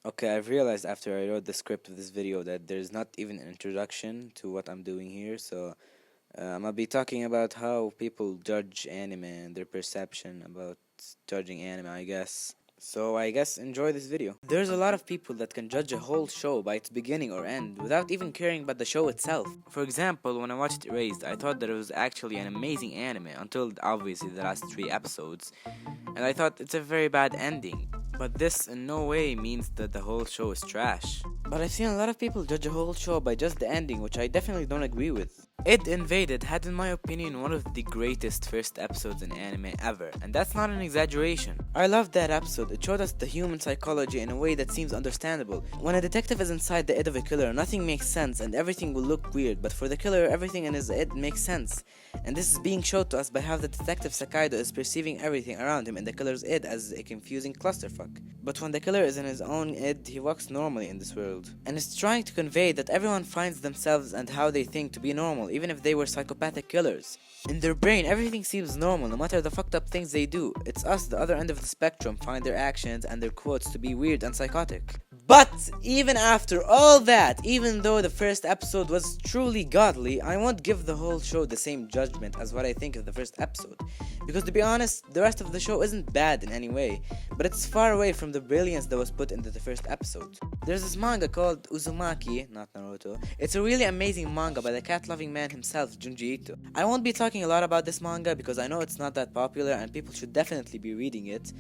Okay, I've realized after I wrote the script of this video that there's not even an introduction to what I'm doing here, so I'm gonna be talking about how people judge anime and their perception about judging anime, I guess. So I guess enjoy this video. There's a lot of people that can judge a whole show by its beginning or end without even caring about the show itself. For example, when I watched Erased, I thought that it was actually an amazing anime until obviously the last 3 episodes, and I thought it's a very bad ending. But this in no way means that the whole show is trash. But I've seen a lot of people judge a whole show by just the ending, which I definitely don't agree with. Id Invaded had, in my opinion, one of the greatest first episodes in anime ever, and that's not an exaggeration. I loved that episode. It showed us the human psychology in a way that seems understandable. When a detective is inside the id of a killer, nothing makes sense and everything will look weird, but for the killer, everything in his id makes sense. And this is being showed to us by how the detective Sakaido is perceiving everything around him in the killer's id as a confusing clusterfuck. But when the killer is in his own id, he walks normally in this world. And it's trying to convey that everyone finds themselves and how they think to be normal, even if they were psychopathic killers. In their brain, everything seems normal, no matter the fucked up things they do. It's us, the other end of the spectrum, find their actions and their quotes to be weird and psychotic. But even after all that, even though the first episode was truly godly, I won't give the whole show the same judgment as what I think of the first episode. Because to be honest, the rest of the show isn't bad in any way, but it's far away from the brilliance that was put into the first episode. There's this manga called Uzumaki, not Naruto. It's a really amazing manga by the cat-loving man himself, Junji Ito. I won't be talking a lot about this manga because I know it's not that popular and people should definitely be reading it.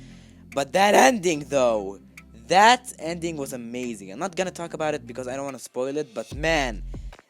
But that ending though, that ending was amazing. I'm not gonna talk about it because I don't want to spoil it, but man,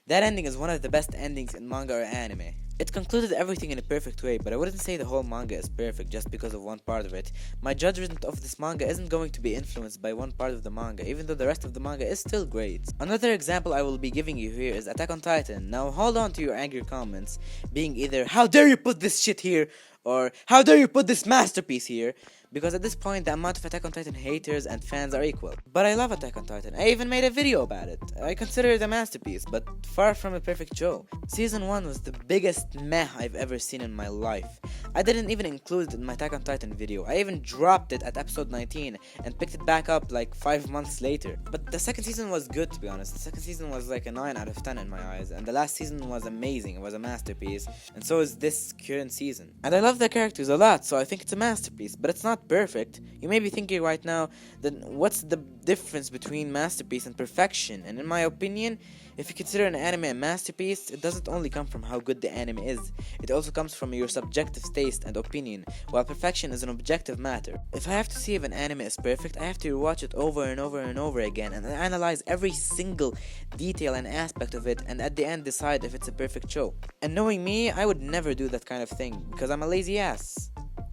that ending is one of the best endings in manga or anime. It concluded everything in a perfect way, but I wouldn't say the whole manga is perfect just because of one part of it. My judgment of this manga isn't going to be influenced by one part of the manga, even though the rest of the manga is still great. Another example I will be giving you here is Attack on Titan. Now hold on to your angry comments, being either how dare you put this shit here, or how dare you put this masterpiece here, because at this point the amount of Attack on Titan haters and fans are equal. But I love Attack on Titan. I even made a video about it. I consider it a masterpiece, but far from a perfect show. Season 1 was the biggest meh I've ever seen in my life. I didn't even include it in my Attack on Titan video. I even dropped it at episode 19 and picked it back up like 5 months later. But the second season was good, to be honest. The second season was like a 9 out of 10 in my eyes, and the last season was amazing. It was a masterpiece, and so is this current season. And I love the characters a lot, so I think it's a masterpiece, but it's not perfect. You may be thinking right now, then what's the difference between masterpiece and perfection? And in my opinion, if you consider an anime a masterpiece, it doesn't only come from how good the anime is, it also comes from your subjective taste and opinion, while perfection is an objective matter. If I have to see if an anime is perfect, I have to rewatch it over and over and over again and analyze every single detail and aspect of it, and at the end decide if it's a perfect show. And knowing me, I would never do that kind of thing, because I'm a lazy ass.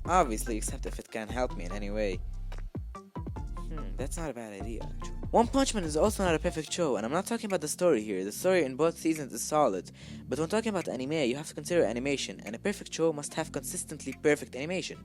Obviously, except if it can help me in any way. That's not a bad idea, actually. One Punch Man is also not a perfect show, and I'm not talking about the story here. The story in both seasons is solid. But when talking about anime, you have to consider animation, and a perfect show must have consistently perfect animation.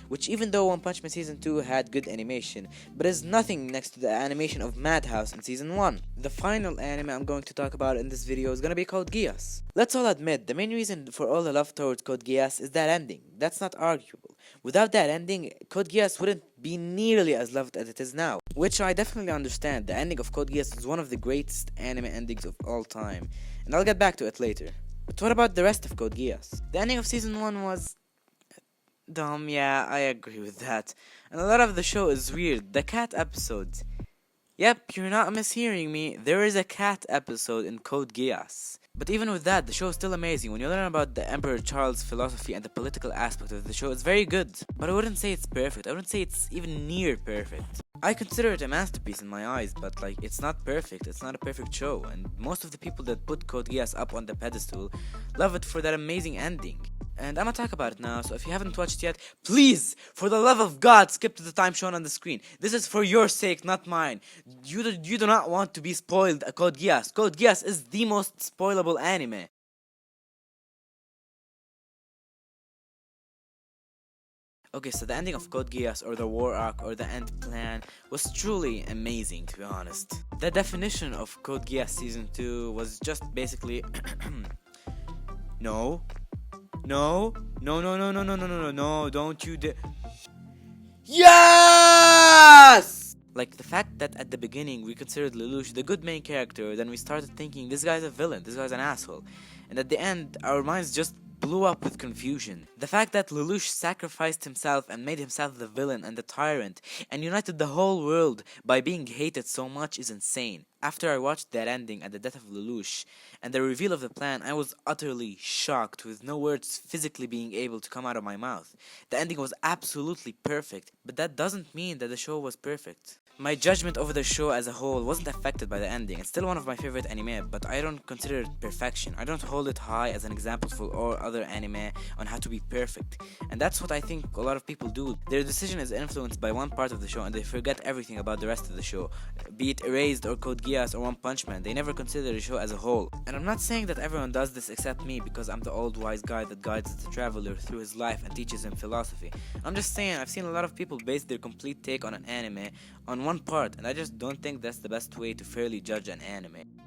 Which, even though One Punch Man Season 2 had good animation, but is nothing next to the animation of Madhouse in Season 1. The final anime I'm going to talk about in this video is gonna be Code Geass. Let's all admit, the main reason for all the love towards Code Geass is that ending. That's not arguable. Without that ending, Code Geass wouldn't be nearly as loved as it is now. Which I definitely understand. The ending of Code Geass is one of the greatest anime endings of all time, and I'll get back to it later. But what about the rest of Code Geass? The ending of Season 1 was dumb, yeah, I agree with that. And a lot of the show is weird. The cat episode. Yep, you're not mishearing me. There is a cat episode in Code Geass. But even with that, the show is still amazing. When you learn about the Emperor Charles' philosophy and the political aspect of the show, it's very good. But I wouldn't say it's perfect. I wouldn't say it's even near perfect. I consider it a masterpiece in my eyes, but like, it's not perfect. It's not a perfect show. And most of the people that put Code Geass up on the pedestal love it for that amazing ending. And I'm gonna talk about it now, so if you haven't watched yet, please, for the love of God, skip to the time shown on the screen. This is for your sake, not mine. You do not want to be spoiled a Code Geass. Code Geass is the most spoilable anime. Okay, so the ending of Code Geass, or the war arc, or the end plan was truly amazing, to be honest. The definition of Code Geass Season 2 was just basically No, don't you Yes! Like the fact that at the beginning we considered Lelouch the good main character, then we started thinking this guy's a villain, this guy's an asshole. And at the end, our minds just blew up with confusion. The fact that Lelouch sacrificed himself and made himself the villain and the tyrant and united the whole world by being hated so much is insane. After I watched that ending and the death of Lelouch and the reveal of the plan, I was utterly shocked with no words physically being able to come out of my mouth. The ending was absolutely perfect, but that doesn't mean that the show was perfect. My judgment over the show as a whole wasn't affected by the ending. It's still one of my favorite anime, but I don't consider it perfection. I don't hold it high as an example for all other anime on how to be perfect. And that's what I think a lot of people do. Their decision is influenced by one part of the show and they forget everything about the rest of the show. Be it Erased or Code Geass or One Punch Man, they never consider the show as a whole. And I'm not saying that everyone does this except me because I'm the old wise guy that guides the traveler through his life and teaches him philosophy. I'm just saying I've seen a lot of people base their complete take on an anime on one part, and I just don't think that's the best way to fairly judge an anime.